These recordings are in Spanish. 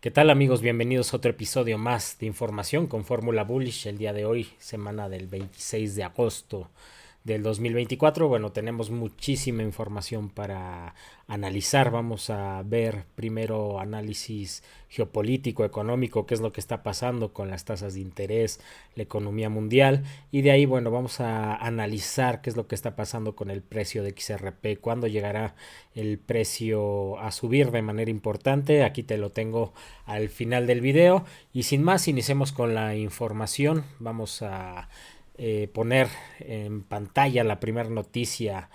¿Qué tal amigos? Bienvenidos a otro episodio más de información con Fórmula Bullish. El día de hoy, semana del 26 de agosto del 2024. Bueno, tenemos muchísima información para analizar. Vamos a ver primero análisis geopolítico, económico, qué es lo que está pasando con las tasas de interés, la economía mundial. Y de ahí, bueno, vamos a analizar qué es lo que está pasando con el precio de XRP, cuándo llegará el precio a subir de manera importante. Aquí te lo tengo al final del video. Y sin más, iniciemos con la información. Vamos a poner en pantalla la primera noticia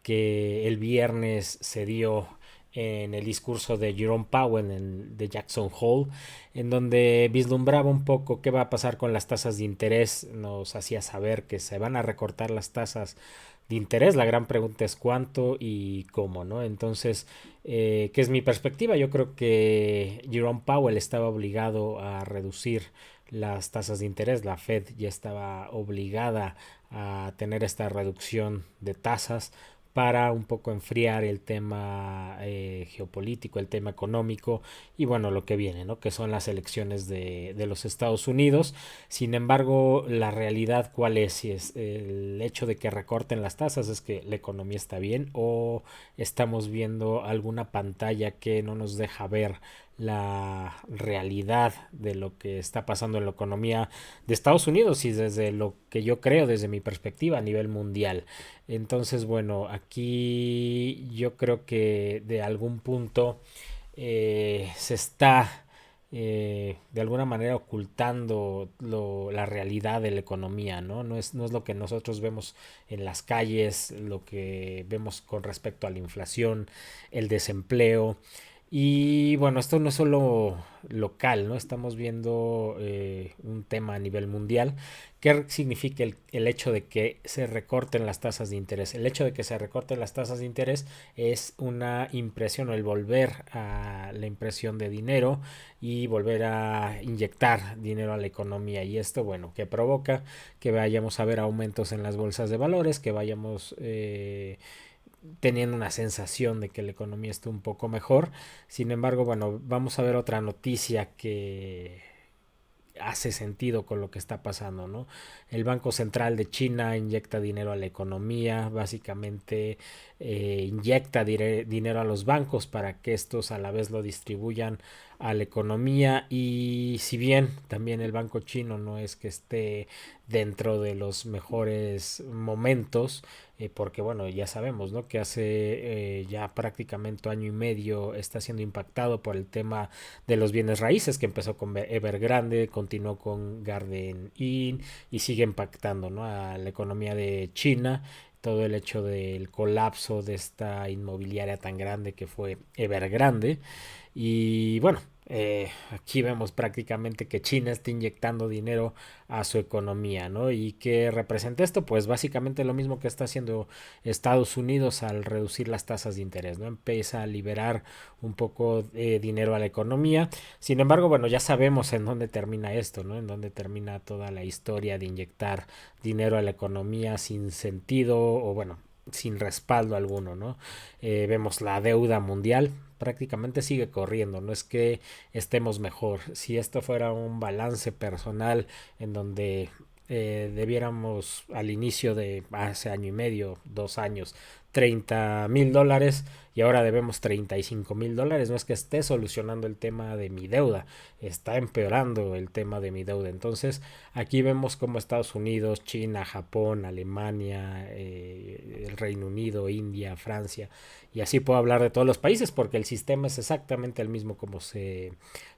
que el viernes se dio en el discurso de Jerome Powell de Jackson Hole, en donde vislumbraba un poco qué va a pasar con las tasas de interés. Nos hacía saber que se van a recortar las tasas de interés. La gran pregunta es cuánto y cómo, ¿no? Entonces, ¿qué es mi perspectiva? Yo creo que Jerome Powell estaba obligado a reducir las tasas de interés. La Fed ya estaba obligada a tener esta reducción de tasas para un poco enfriar el tema geopolítico, el tema económico y bueno, lo que viene, ¿no? Que son las elecciones de los Estados Unidos. Sin embargo, la realidad cuál es, si es el hecho de que recorten las tasas es que la economía está bien o estamos viendo alguna pantalla que no nos deja ver la realidad de lo que está pasando en la economía de Estados Unidos y desde lo que yo creo, desde mi perspectiva a nivel mundial. Entonces, bueno, aquí yo creo que de algún punto se está de alguna manera ocultando la realidad de la economía, ¿no? No es lo que nosotros vemos en las calles, lo que vemos con respecto a la inflación, el desempleo. Y bueno, esto no es solo local, ¿no? Estamos viendo un tema a nivel mundial. ¿Qué significa el hecho de que se recorten las tasas de interés? El hecho de que se recorten las tasas de interés es una impresión o el volver a la impresión de dinero y volver a inyectar dinero a la economía. Y esto, bueno, que provoca que vayamos a ver aumentos en las bolsas de valores, que vayamos teniendo una sensación de que la economía está un poco mejor. Sin embargo, bueno, vamos a ver otra noticia que hace sentido con lo que está pasando, ¿no? El Banco Central de China inyecta dinero a la economía, básicamente inyecta dinero a los bancos para que estos a la vez lo distribuyan a la economía. Y si bien también el banco chino no es que esté dentro de los mejores momentos, porque bueno, ya sabemos, ¿no? Que hace ya prácticamente año y medio está siendo impactado por el tema de los bienes raíces, que empezó con Evergrande, continuó con Garden Inn y sigue impactando, ¿no? A la economía de China, todo el hecho del colapso de esta inmobiliaria tan grande que fue Evergrande. Y bueno, aquí vemos prácticamente que China está inyectando dinero a su economía, ¿no? ¿Y qué representa esto? Pues básicamente lo mismo que está haciendo Estados Unidos al reducir las tasas de interés, ¿no? Empieza a liberar un poco de dinero a la economía. Sin embargo, bueno, ya sabemos en dónde termina esto, ¿no? En dónde termina toda la historia de inyectar dinero a la economía sin sentido o bueno, sin respaldo alguno, ¿no? Vemos la deuda mundial prácticamente sigue corriendo, no es que estemos mejor. Si esto fuera un balance personal en donde debiéramos al inicio de hace año y medio, 2 años, $30,000 y ahora debemos $35,000, no es que esté solucionando el tema de mi deuda, está empeorando el tema de mi deuda. Entonces aquí vemos como Estados Unidos, China, Japón, Alemania, el Reino Unido, India, Francia, y así puedo hablar de todos los países porque el sistema es exactamente el mismo como se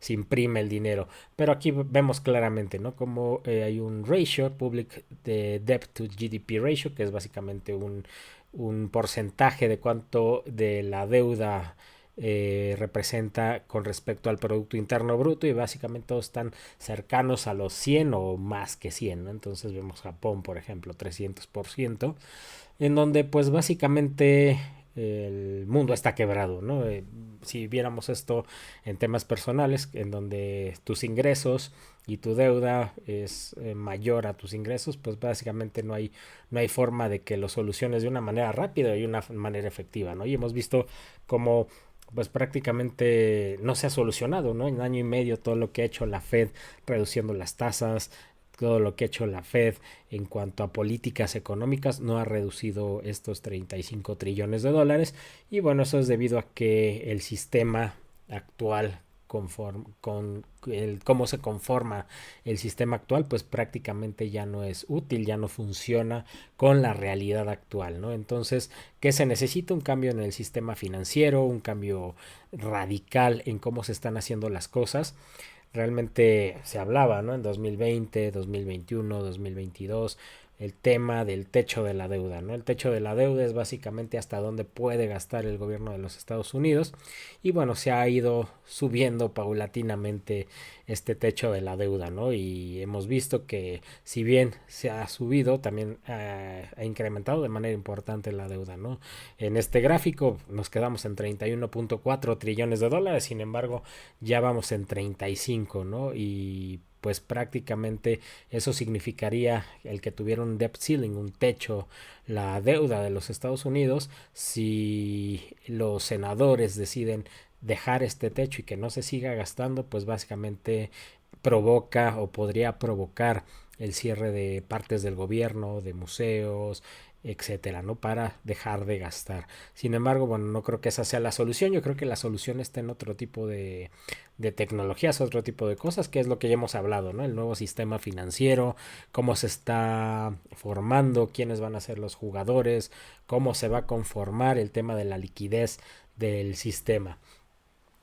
imprime el dinero. Pero aquí vemos claramente, ¿no? Como hay un ratio, public de debt to GDP ratio, que es básicamente un porcentaje de cuánto de la deuda representa con respecto al Producto Interno Bruto, y básicamente todos están cercanos a los 100 o más que 100, ¿no? Entonces vemos Japón, por ejemplo, 300%, en donde pues básicamente el mundo está quebrado, ¿no? Si viéramos esto en temas personales, en donde tus ingresos y tu deuda es mayor a tus ingresos, pues básicamente no hay forma de que lo soluciones de una manera rápida y una manera efectiva, ¿no? Y hemos visto cómo pues prácticamente no se ha solucionado, ¿no? En año y medio todo lo que ha hecho la Fed reduciendo las tasas, todo lo que ha hecho la Fed en cuanto a políticas económicas no ha reducido estos 35 trillones de dólares y bueno, eso es debido a que el sistema actual con cómo se conforma el sistema actual, pues prácticamente ya no es útil, ya no funciona con la realidad actual, ¿no? Entonces, ¿qué se necesita? Un cambio en el sistema financiero, un cambio radical en cómo se están haciendo las cosas. Realmente se hablaba, ¿no? En 2020, 2021, 2022, el tema del techo de la deuda, ¿no? El techo de la deuda es básicamente hasta dónde puede gastar el gobierno de los Estados Unidos y bueno, se ha ido subiendo paulatinamente este techo de la deuda, ¿no? Y hemos visto que si bien se ha subido, también ha incrementado de manera importante la deuda, ¿no? En este gráfico nos quedamos en 31.4 trillones de dólares, sin embargo, ya vamos en 35, ¿no? Y pues prácticamente eso significaría el que tuviera un debt ceiling, un techo, la deuda de los Estados Unidos, si los senadores deciden dejar este techo y que no se siga gastando, pues básicamente provoca o podría provocar el cierre de partes del gobierno, de museos, etcétera, ¿no? Para dejar de gastar. Sin embargo, bueno, no creo que esa sea la solución. Yo creo que la solución está en otro tipo de tecnologías, otro tipo de cosas, que es lo que ya hemos hablado, ¿no? El nuevo sistema financiero, cómo se está formando, quiénes van a ser los jugadores, cómo se va a conformar el tema de la liquidez del sistema.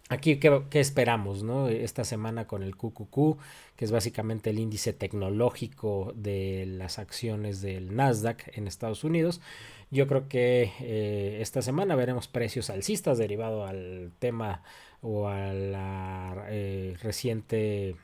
Aquí, ¿qué esperamos, no? Esta semana con el QQQ, que es básicamente el índice tecnológico de las acciones del Nasdaq en Estados Unidos. Yo creo que esta semana veremos precios alcistas derivado al tema o a la reciente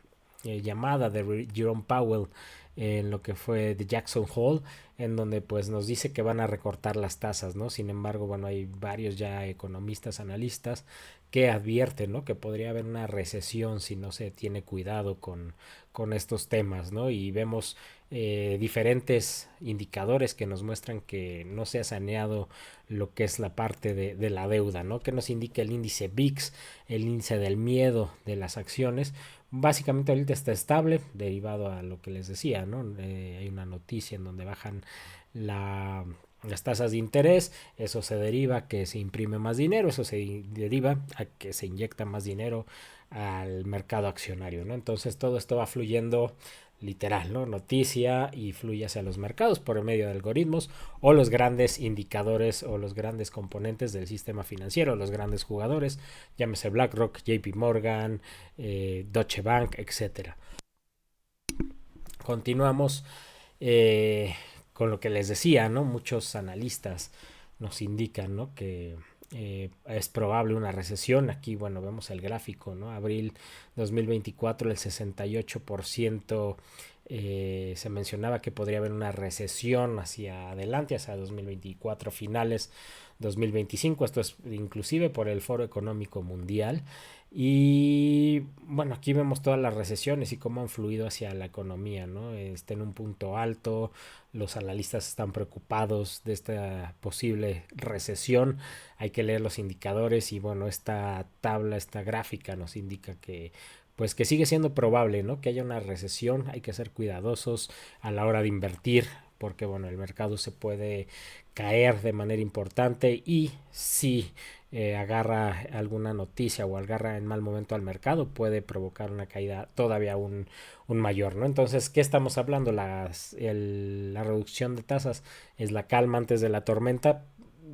llamada de Jerome Powell en lo que fue de Jackson Hole, en donde pues nos dice que van a recortar las tasas, ¿no? Sin embargo, bueno, hay varios ya economistas, analistas que advierten, ¿no? Que podría haber una recesión si no se tiene cuidado con estos temas, ¿no? Y vemos diferentes indicadores que nos muestran que no se ha saneado lo que es la parte de la deuda, ¿no? Que nos indica el índice VIX, el índice del miedo de las acciones. Básicamente ahorita está estable, derivado a lo que les decía, ¿no? Hay una noticia en donde bajan las tasas de interés, eso se deriva a que se imprime más dinero, eso se deriva a que se inyecta más dinero al mercado accionario, ¿no? Entonces todo esto va fluyendo literal, ¿no? Noticia y fluye hacia los mercados por medio de algoritmos o los grandes indicadores o los grandes componentes del sistema financiero, los grandes jugadores, llámese BlackRock, JP Morgan, Deutsche Bank, etcétera. Continuamos con lo que les decía, ¿no? Muchos analistas nos indican, ¿no? Que es probable una recesión. Aquí, bueno, vemos el gráfico, ¿no? Abril 2024, el 68% se mencionaba que podría haber una recesión hacia adelante, hacia 2024 finales 2025. Esto es inclusive por el Foro Económico Mundial. Y bueno, aquí vemos todas las recesiones y cómo han fluido hacia la economía, ¿no? Está en un punto alto, los analistas están preocupados de esta posible recesión, hay que leer los indicadores y bueno, esta tabla, esta gráfica nos indica que pues que sigue siendo probable, ¿no? Que haya una recesión, hay que ser cuidadosos a la hora de invertir, porque bueno, el mercado se puede caer de manera importante y si agarra alguna noticia o agarra en mal momento al mercado puede provocar una caída todavía un mayor, ¿no? Entonces, ¿qué estamos hablando? La reducción de tasas es la calma antes de la tormenta.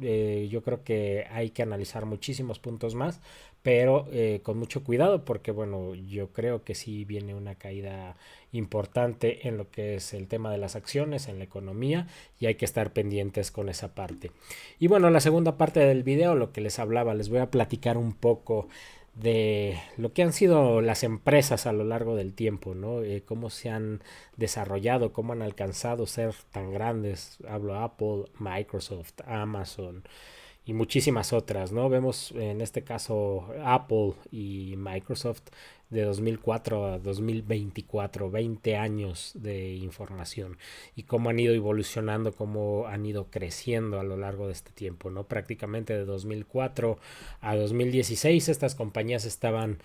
Yo creo que hay que analizar muchísimos puntos más, pero con mucho cuidado porque bueno, yo creo que sí viene una caída importante en lo que es el tema de las acciones, en la economía y hay que estar pendientes con esa parte. Y bueno, la segunda parte del video, lo que les hablaba, les voy a platicar un poco de lo que han sido las empresas a lo largo del tiempo, ¿no? Cómo se han desarrollado, cómo han alcanzado ser tan grandes. Hablo Apple, Microsoft, Amazon y muchísimas otras, ¿no? Vemos en este caso Apple y Microsoft de 2004 a 2024, 20 años de información y cómo han ido evolucionando, cómo han ido creciendo a lo largo de este tiempo, ¿no? Prácticamente de 2004 a 2016 estas compañías estaban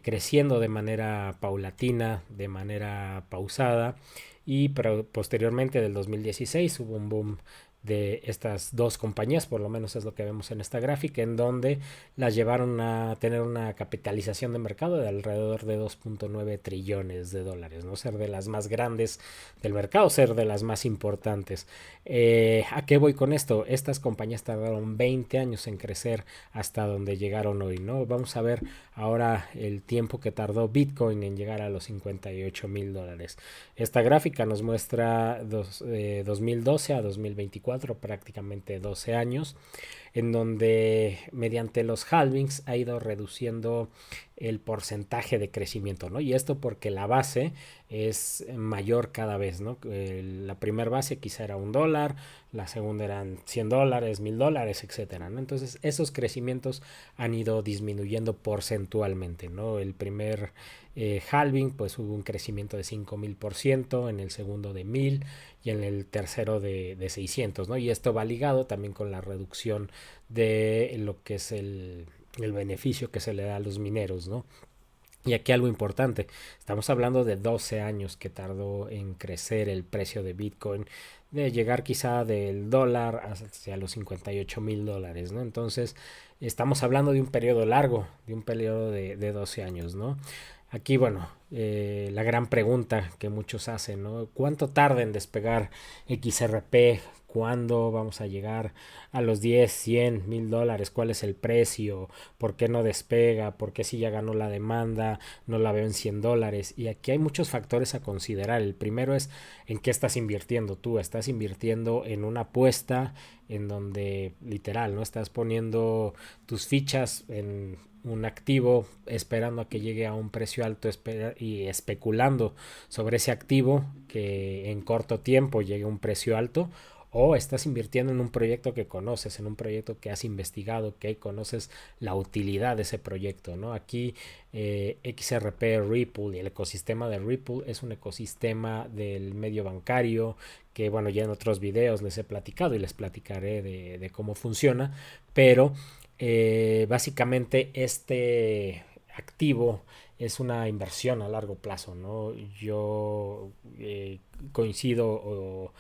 creciendo de manera paulatina, de manera pausada y posteriormente del 2016 hubo un boom de estas dos compañías, por lo menos es lo que vemos en esta gráfica, en donde las llevaron a tener una capitalización de mercado de alrededor de 2.9 trillones de dólares, ¿no? Ser de las más grandes del mercado, ser de las más importantes. ¿A qué voy con esto? Estas compañías tardaron 20 años en crecer hasta donde llegaron hoy, ¿no? Vamos a ver ahora el tiempo que tardó Bitcoin en llegar a los 58,000 dólares. Esta gráfica nos muestra 2012 a 2024, prácticamente 12 años, en donde mediante los halvings ha ido reduciendo el porcentaje de crecimiento, ¿no? Y esto porque la base es mayor cada vez, ¿no? La primera base quizá era $1, la segunda eran $100, $1,000, etcétera, ¿no? Entonces esos crecimientos han ido disminuyendo porcentualmente, ¿no? El primer halving pues hubo un crecimiento de 5,000%, en el segundo de 1,000 y en el tercero de 600, ¿no? Y esto va ligado también con la reducción de lo que es el beneficio que se le da a los mineros, ¿no? Y aquí algo importante, estamos hablando de 12 años que tardó en crecer el precio de Bitcoin, de llegar quizá del dólar hacia los 58,000 dólares, ¿no? Entonces, estamos hablando de un periodo largo, de un periodo de 12 años, ¿no? Aquí, bueno, la gran pregunta que muchos hacen, ¿no? ¿Cuánto tarda en despegar XRP? ¿Cuándo vamos a llegar a los 10, 100, 1,000 dólares? ¿Cuál es el precio? ¿Por qué no despega? ¿Por qué si ya ganó la demanda no la veo en 100 dólares? Y aquí hay muchos factores a considerar. El primero es en qué estás invirtiendo tú. Estás invirtiendo en una apuesta en donde literal, ¿no? Estás poniendo tus fichas en un activo esperando a que llegue a un precio alto y especulando sobre ese activo que en corto tiempo llegue a un precio alto, o estás invirtiendo en un proyecto que conoces, en un proyecto que has investigado, que conoces la utilidad de ese proyecto, ¿no? Aquí XRP, Ripple y el ecosistema de Ripple es un ecosistema del medio bancario que, bueno, ya en otros videos les he platicado y les platicaré de cómo funciona, pero básicamente este activo es una inversión a largo plazo, ¿no? Yo coincido o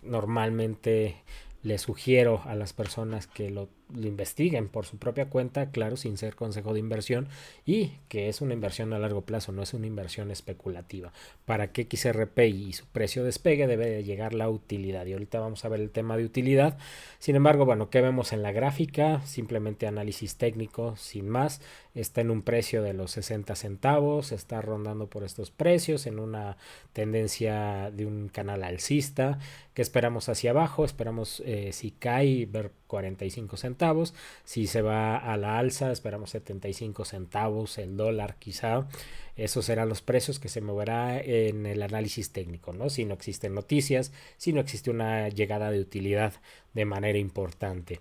normalmente le sugiero a las personas que lo investiguen por su propia cuenta, claro, sin ser consejo de inversión, y que es una inversión a largo plazo, no es una inversión especulativa. Para que XRP y su precio despegue debe de llegar la utilidad, y ahorita vamos a ver el tema de utilidad. Sin embargo, bueno, ¿qué vemos en la gráfica? Simplemente análisis técnico, sin más. Está en un precio de los 60 centavos, está rondando por estos precios en una tendencia de un canal alcista. ¿Qué esperamos hacia abajo? Esperamos si cae ver 45 centavos, si se va a la alza esperamos 75 centavos el dólar quizá. Esos serán los precios que se moverá en el análisis técnico, ¿no? Si no existen noticias, si no existe una llegada de utilidad de manera importante.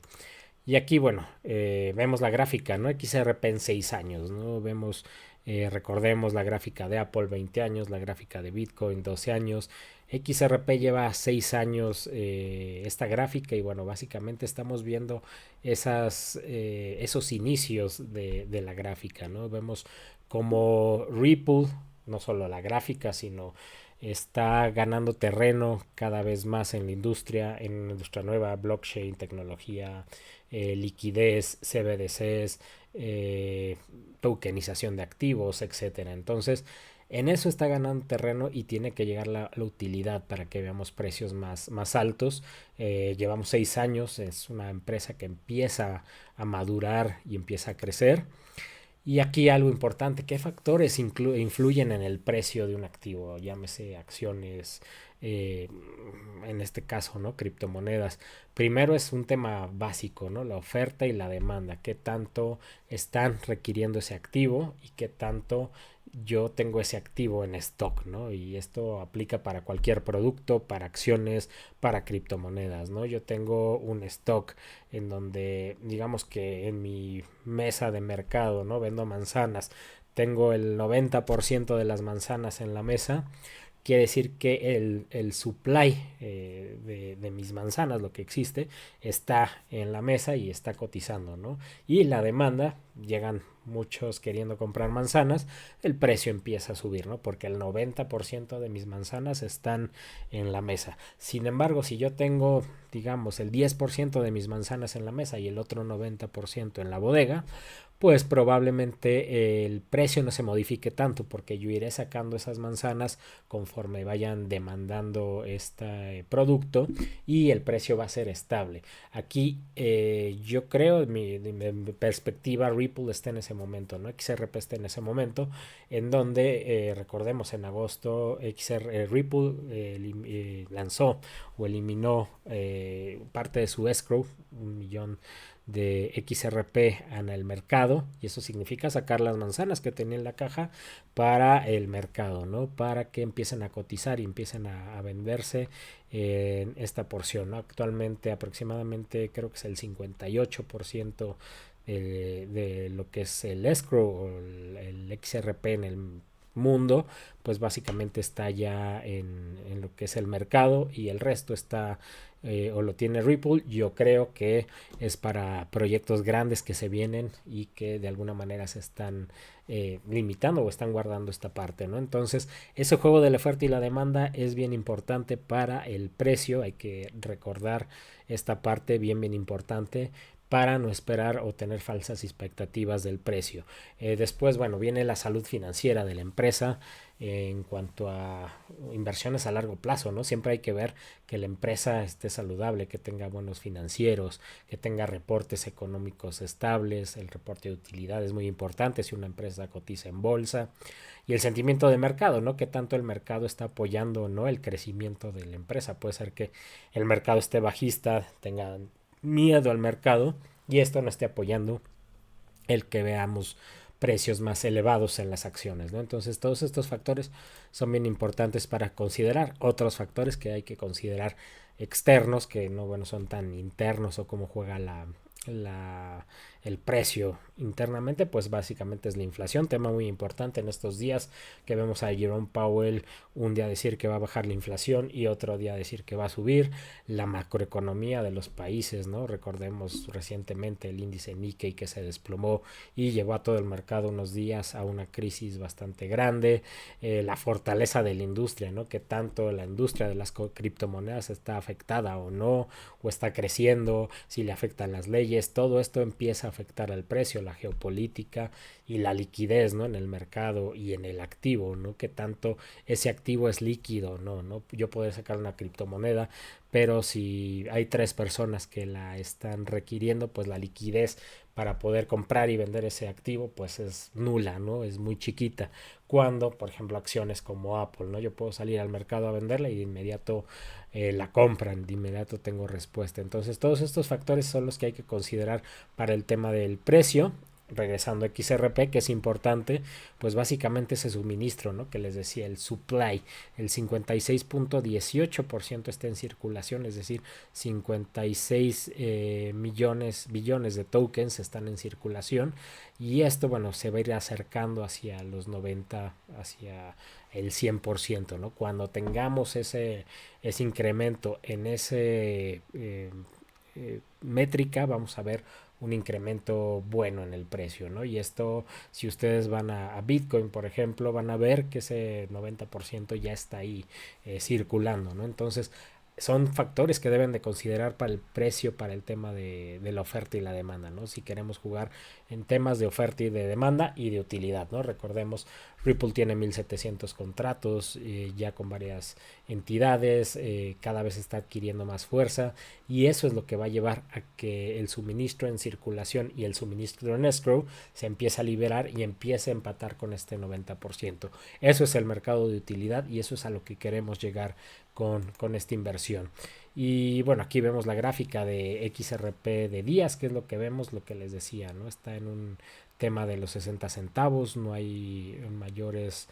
Y aquí, bueno, vemos la gráfica, ¿no? XRP en 6 años, ¿no? Vemos, recordemos la gráfica de Apple 20 años, la gráfica de Bitcoin 12 años. XRP lleva 6 años esta gráfica y bueno, básicamente estamos viendo esos inicios de la gráfica, ¿no? Vemos como Ripple, no solo la gráfica, sino está ganando terreno cada vez más en la industria, en la industria nueva, blockchain, tecnología, liquidez, CBDCs, tokenización de activos, etcétera. Entonces, en eso está ganando terreno y tiene que llegar la utilidad para que veamos precios más altos. Llevamos 6 años, es una empresa que empieza a madurar y empieza a crecer. Y aquí algo importante, ¿qué factores influyen en el precio de un activo? Llámese acciones, eh, en este caso, ¿no? Criptomonedas. Primero es un tema básico, ¿no? La oferta y la demanda. ¿Qué tanto están requiriendo ese activo y qué tanto yo tengo ese activo en stock, ¿no? Y esto aplica para cualquier producto, para acciones, para criptomonedas, ¿no? Yo tengo un stock en donde, digamos que en mi mesa de mercado, ¿no? Vendo manzanas, tengo el 90% de las manzanas en la mesa, quiere decir que el supply de mis manzanas, lo que existe, está en la mesa y está cotizando, ¿no? Y la demanda, llegan muchos queriendo comprar manzanas, el precio empieza a subir, ¿no? Porque el 90% de mis manzanas están en la mesa. Sin embargo, si yo tengo, digamos, el 10% de mis manzanas en la mesa y el otro 90% en la bodega, pues probablemente el precio no se modifique tanto, porque yo iré sacando esas manzanas conforme vayan demandando este producto, y el precio va a ser estable. Aquí yo creo, mi perspectiva, Ripple está en ese momento, ¿no? XRP está en ese momento, en donde recordemos, en agosto Ripple lanzó o eliminó parte de su escrow, 1 millón de XRP en el mercado, y eso significa sacar las manzanas que tenía en la caja para el mercado, ¿no? Para que empiecen a cotizar y empiecen a venderse en esta porción, ¿no? Actualmente aproximadamente creo que es el 58% de lo que es el escrow o el XRP en el mundo, pues básicamente está ya en lo que es el mercado, y el resto está o lo tiene Ripple. Yo creo que es para proyectos grandes que se vienen y que de alguna manera se están limitando o están guardando esta parte, ¿no? Entonces, ese juego de la oferta y la demanda es bien importante para el precio. Hay que recordar esta parte bien importante para no esperar o tener falsas expectativas del precio. Después, bueno, viene la salud financiera de la empresa en cuanto a inversiones a largo plazo, ¿no? Siempre hay que ver que la empresa esté saludable, que tenga buenos financieros, que tenga reportes económicos estables. El reporte de utilidad es muy importante si una empresa cotiza en bolsa. Y el sentimiento de mercado, ¿no? Que tanto el mercado está apoyando o no el crecimiento de la empresa. Puede ser que el mercado esté bajista, tenga miedo al mercado, y esto no esté apoyando el que veamos precios más elevados en las acciones, ¿no? Entonces, todos estos factores son bien importantes para considerar. Otros factores que hay que considerar externos, que no, bueno, son tan internos, o cómo juega la, el precio internamente, pues básicamente es la inflación, tema muy importante en estos días, que vemos a Jerome Powell un día decir que va a bajar la inflación y otro día decir que va a subir. La macroeconomía de los países, ¿no? Recordemos recientemente el índice Nikkei, que se desplomó y llevó a todo el mercado unos días a una crisis bastante grande. La fortaleza de la industria, ¿no? Que tanto la industria de las criptomonedas está afectada o no, o está creciendo, si le afectan las leyes. Todo esto empieza a afectar al precio, la geopolítica y la liquidez, ¿no? En el mercado y en el activo, ¿no? Que tanto ese activo es líquido, ¿no? Yo puedo sacar una criptomoneda, pero si hay 3 personas que la están requiriendo, pues la liquidez para poder comprar y vender ese activo pues es nula, ¿no? Es muy chiquita. Cuando, por ejemplo, acciones como Apple, ¿no? Yo puedo salir al mercado a venderla y de inmediato la compran, de inmediato tengo respuesta. Entonces, todos estos factores son los que hay que considerar para el tema del precio. Regresando a XRP, que es importante, pues básicamente ese suministro, ¿no? Que les decía, el supply, el 56.18% está en circulación, es decir, 56 billones de tokens están en circulación, y esto, bueno, se va a ir acercando hacia los 90, hacia el 100%, ¿no? Cuando tengamos ese incremento en ese métrica, vamos a ver un incremento bueno en el precio, ¿no? Y esto, si ustedes van a Bitcoin, por ejemplo, van a ver que ese 90% ya está ahí circulando, ¿no? Entonces, son factores que deben de considerar para el precio, para el tema de la oferta y la demanda, ¿no? Si queremos jugar en temas de oferta y de demanda y de utilidad, ¿no? Recordemos, Ripple tiene 1700 contratos ya con varias entidades, cada vez está adquiriendo más fuerza, y eso es lo que va a llevar a que el suministro en circulación y el suministro en escrow se empiece a liberar y empiece a empatar con este 90%. Eso es el mercado de utilidad y eso es a lo que queremos llegar con esta inversión. Y bueno, aquí vemos la gráfica de XRP de días, que es lo que vemos, lo que les decía, ¿no? Está en un tema de los 60 centavos, no hay mayores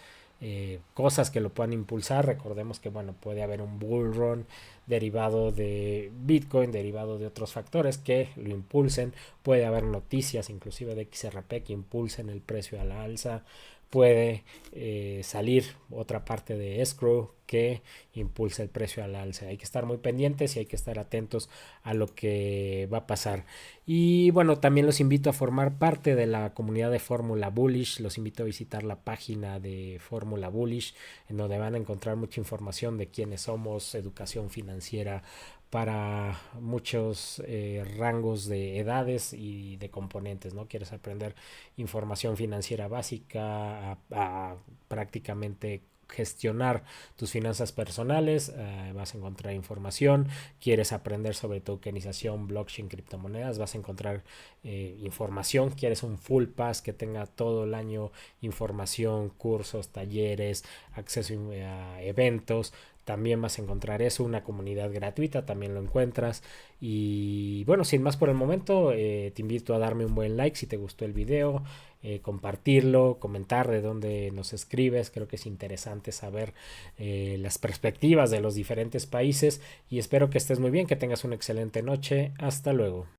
cosas que lo puedan impulsar. Recordemos que, bueno, puede haber un bull run derivado de Bitcoin, derivado de otros factores que lo impulsen. Puede haber noticias inclusive de XRP que impulsen el precio a la alza. puede salir otra parte de escrow que impulse el precio al alza. Hay que estar muy pendientes y hay que estar atentos a lo que va a pasar. Y bueno, también los invito a formar parte de la comunidad de Fórmula Bullish. Los invito a visitar la página de Fórmula Bullish, en donde van a encontrar mucha información de quiénes somos, educación financiera para muchos rangos de edades y de componentes, ¿no? Quieres aprender información financiera básica, a prácticamente gestionar tus finanzas personales, vas a encontrar información. Quieres aprender sobre tokenización, blockchain, criptomonedas, vas a encontrar información. Quieres un full pass que tenga todo el año información, cursos, talleres, acceso a eventos, también vas a encontrar eso, una comunidad gratuita, también lo encuentras. Y bueno, sin más por el momento, te invito a darme un buen like si te gustó el video, compartirlo, comentar de dónde nos escribes. Creo que es interesante saber las perspectivas de los diferentes países y espero que estés muy bien, que tengas una excelente noche. Hasta luego.